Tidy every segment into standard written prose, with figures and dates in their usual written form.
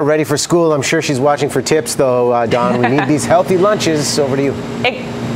ready for school. I'm sure she's watching for tips, though, Dawn. We need these healthy lunches. Over to you.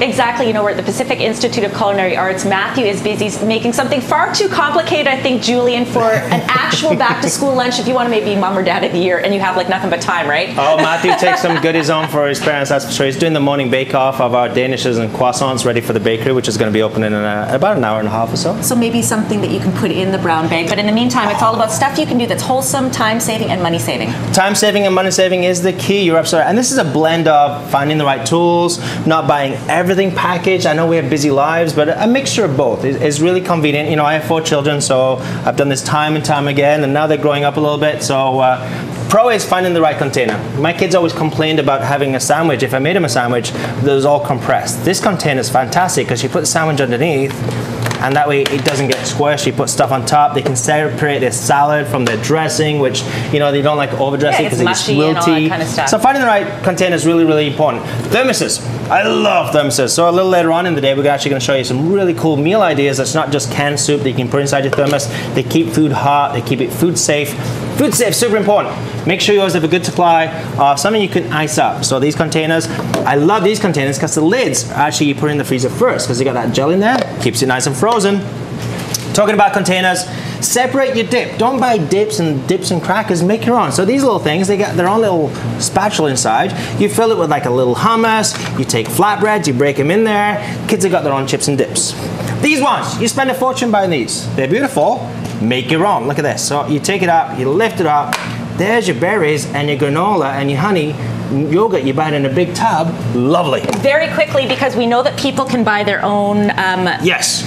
Exactly. You know, we're at the Pacific Institute of Culinary Arts. Matthew is busy making something far too complicated, I think, Julian, for an actual back-to-school lunch if you want to maybe mom or dad of the year and you have like nothing but time, right? Oh, Matthew takes some goodies home for his parents, that's for sure. He's doing the morning bake-off of our danishes and croissants ready for the bakery, which is going to be opening in about an hour and a half or so. So maybe something that you can put in the brown bag. But in the meantime, it's all about stuff you can do that's wholesome, time-saving, and money-saving. Time-saving and money-saving is the key. You're absolutely right. And this is a blend of finding the right tools, not buying everything packaged. I know we have busy lives, but a mixture of both is really convenient. You know, I have 4 children, so I've done this time and time again, and now they're growing up a little bit. So pro is finding the right container. My kids always complained about having a sandwich. If I made them a sandwich, that was all compressed. This container is fantastic because you put the sandwich underneath, and that way it doesn't get squished. You put stuff on top. They can separate their salad from their dressing, which, you know, they don't like over-dressing because it's wilty. And all that kind of stuff. So finding the right container is really, really important. Thermoses. I love thermoses. So a little later on in the day, we're actually going to show you some really cool meal ideas. That's not just canned soup that you can put inside your thermos. They keep food hot. They keep it food safe. Food safe, super important. Make sure you always have a good supply of something you can ice up. So these containers, I love these containers because the lids actually you put in the freezer first because you got that gel in there, keeps it nice and frozen. Talking about containers, separate your dip. Don't buy dips and crackers, make your own. So these little things, they got their own little spatula inside. You fill it with like a little hummus, you take flatbreads, you break them in there. Kids have got their own chips and dips. These ones, you spend a fortune buying these. They're beautiful, make your own. Look at this. So you take it up, you lift it up, there's your berries and your granola and your honey. Yogurt you buy it in a big tub. Lovely. Very quickly, because we know that people can buy their own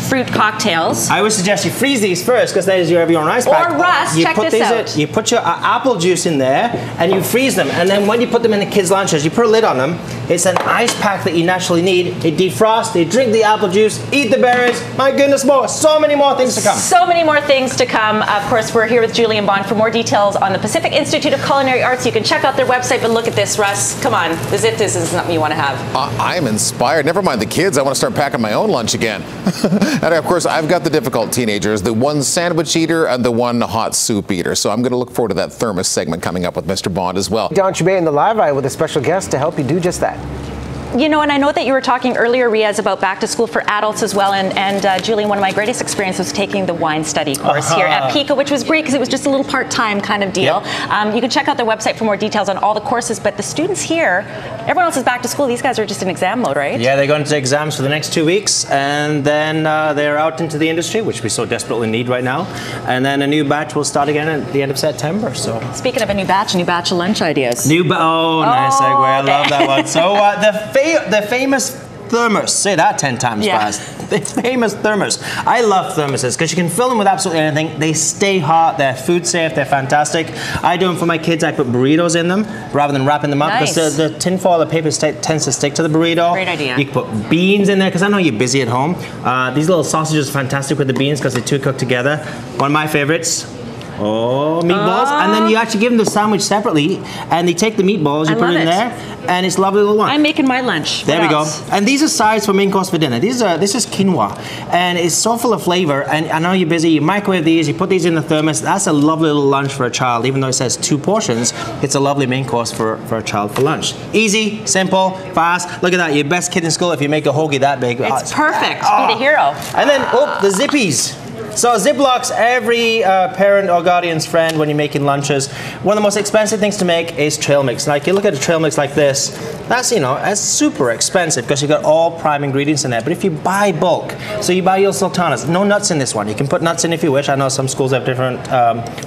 fruit cocktails. I would suggest you freeze these first because that is your own ice pack. Or Russ, check this out. You put your apple juice in there and you freeze them, and then when you put them in the kids' lunches, you put a lid on them. It's an ice pack that you naturally need. They defrost, they drink the apple juice, eat the berries. My goodness, more. So many more things to come. So many more things to come. Of course, we're here with Julian Bond for more details on the Pacific Institute of Culinary Arts. You can check out their website, but look at this, Russ. Come on, as if this is something you want to have. I am inspired. Never mind the kids. I want to start packing my own lunch again. And of course, I've got the difficult teenagers, the one sandwich eater and the one hot soup eater. So I'm going to look forward to that thermos segment coming up with Mr. Bond as well. Dawn Chubay in the Live Eye with a special guest to help you do just that. You know, and I know that you were talking earlier, Riaz, about back to school for adults as well. And Julian, one of my greatest experiences was taking the wine study course here at PICA, which was great because it was just a little part-time kind of deal. Yep. You can check out their website for more details on all the courses. But the students here, everyone else is back to school. These guys are just in exam mode, right? Yeah, they're going to exams for the next 2 weeks. And then they're out into the industry, which we so desperately need right now. And then a new batch will start again at the end of September. So speaking of a new batch of lunch ideas. Nice segue. I love that one. So the famous thermos, say that 10 times fast. The famous thermos. I love thermoses because you can fill them with absolutely anything. They stay hot, they're food safe, they're fantastic. I do them for my kids. I put burritos in them rather than wrapping them up because the tin foil, the paper tends to stick to the burrito. Great idea. You can put beans in there because I know you're busy at home. These little sausages are fantastic with the beans because they're two cooked together. One of my favorites. Meatballs. And then you actually give them the sandwich separately, and they take the meatballs, you put it in there, and it's lovely little one. I'm making my lunch. There we go. And these are sides for main course for dinner. This is quinoa, and it's so full of flavor. And I know you're busy. You microwave these. You put these in the thermos. That's a lovely little lunch for a child. Even though it says 2 portions, it's a lovely main course for a child for lunch. Easy, simple, fast. Look at that. Your best kid in school if you make a hoagie that big. It's perfect. Be the hero. And then the Zippies. So Ziplocs, every parent or guardian's friend when you're making lunches. One of the most expensive things to make is trail mix. Like you look at a trail mix like this, that's, you know, that's super expensive because you've got all prime ingredients in there. But if you buy bulk, so you buy your sultanas, no nuts in this one. You can put nuts in if you wish. I know some schools have different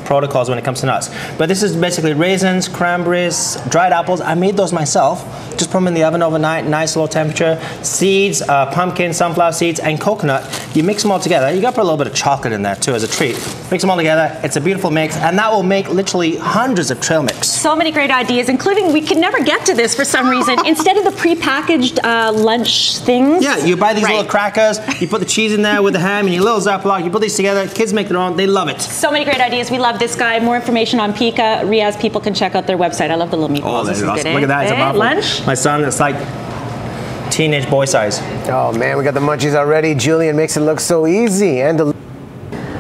protocols when it comes to nuts. But this is basically raisins, cranberries, dried apples. I made those myself. Just put them in the oven overnight, nice low temperature. Seeds, pumpkin, sunflower seeds, and coconut. You mix them all together. You got to put a little bit of chocolate in there too as a treat. Mix them all together. It's a beautiful mix, and that will make literally hundreds of trail mix. So many great ideas, including we can never get to this for some reason. Instead of the pre-packaged lunch things. Yeah, you buy these little crackers, you put the cheese in there with the ham and your little Ziploc, you put these together, kids make their own, they love it. So many great ideas. We love this guy. More information on PICA. Riaz, people can check out their website. I love the little meatballs. This is awesome. Look at that, it's a mouthful. Lunch? My son, it's like teenage boy size. Oh man, we got the munchies already. Julian makes it look so easy and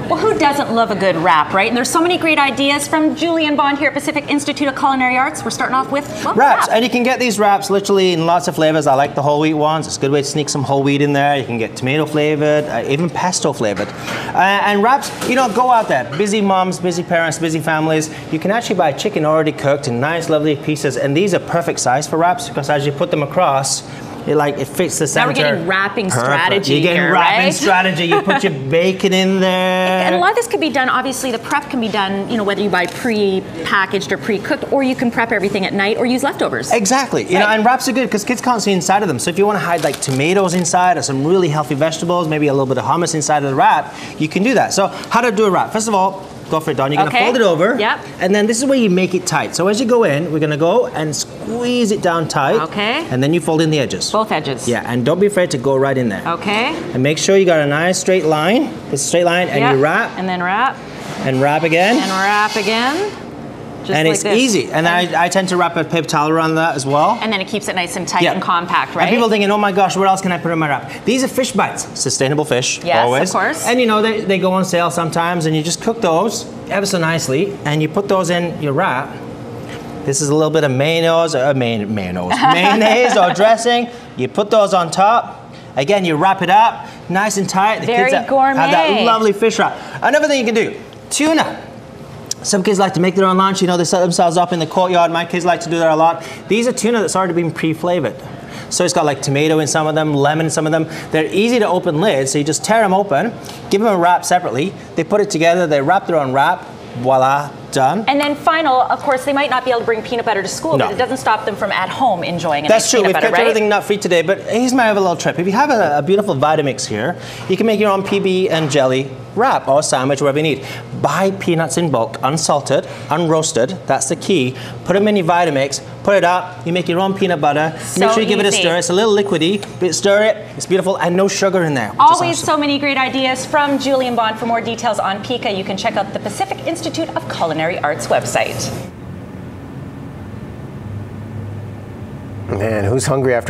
well, who Who doesn't love a good wrap, right? And there's so many great ideas from Julian Bond here at Pacific Institute of Culinary Arts. We're starting off with, well, wraps. And you can get these wraps literally in lots of flavors. I like the whole wheat ones. It's a good way to sneak some whole wheat in there. You can get tomato flavored, even pesto flavored. And wraps, you know, go out there. Busy moms, busy parents, busy families. You can actually buy chicken already cooked in nice, lovely pieces. And these are perfect size for wraps because as you put them across, it fits the center. Now we're getting wrapping strategy. You're getting here, wrapping right? strategy. You put your bacon in there. And a lot of this could be done, obviously the prep can be done, you know, whether you buy pre-packaged or pre-cooked, or you can prep everything at night or use leftovers. Exactly. You know, and wraps are good because kids can't see inside of them. So if you want to hide like tomatoes inside or some really healthy vegetables, maybe a little bit of hummus inside of the wrap, you can do that. So how to do a wrap? First of all, go for it, Dawn. You're going to fold it over. Yep. And then this is where you make it tight. So as you go in, we're going to go and squeeze it down tight. Okay. And then you fold in the edges. Both edges. Yeah, and don't be afraid to go right in there. Okay. And make sure you got a nice straight line. This straight line, and you wrap. And then wrap. And wrap again. And wrap again. Just and like it's this. easy. And I tend to wrap a paper towel around that as well. And then it keeps it nice and tight and compact, right? And people thinking, oh my gosh, what else can I put in my wrap? These are fish bites, sustainable fish, yes, always. Of course. And you know, they go on sale sometimes, and you just cook those ever so nicely, and you put those in your wrap. This is a little bit of mayonnaise or dressing. You put those on top. Again, you wrap it up, nice and tight. The Very kids gourmet. have that lovely fish wrap. Another thing you can do, tuna. Some kids like to make their own lunch. You know, they set themselves up in the courtyard. My kids like to do that a lot. These are tuna that's already been pre-flavored. So it's got like tomato in some of them, lemon in some of them. They're easy to open lids, so you just tear them open, give them a wrap separately. They put it together, they wrap their own wrap. Voila, done. And then final, of course, they might not be able to bring peanut butter to school, but it doesn't stop them from at home enjoying a That's true. Peanut We've butter, kept everything nut-free today, but here's my other little tip. If you have a beautiful Vitamix here, you can make your own PB and jelly wrap or sandwich, whatever you need. Buy peanuts in bulk, unsalted, unroasted. That's the key. Put them in your Vitamix, put it up, you make your own peanut butter. So make sure you give it a easy. stir. It's a little liquidy, but stir it. It's beautiful, and no sugar in there. Always so many great ideas from Julian Bond. For more details on PICA, you can check out the Pacific Institute of Culinary Arts website. Man, who's hungry after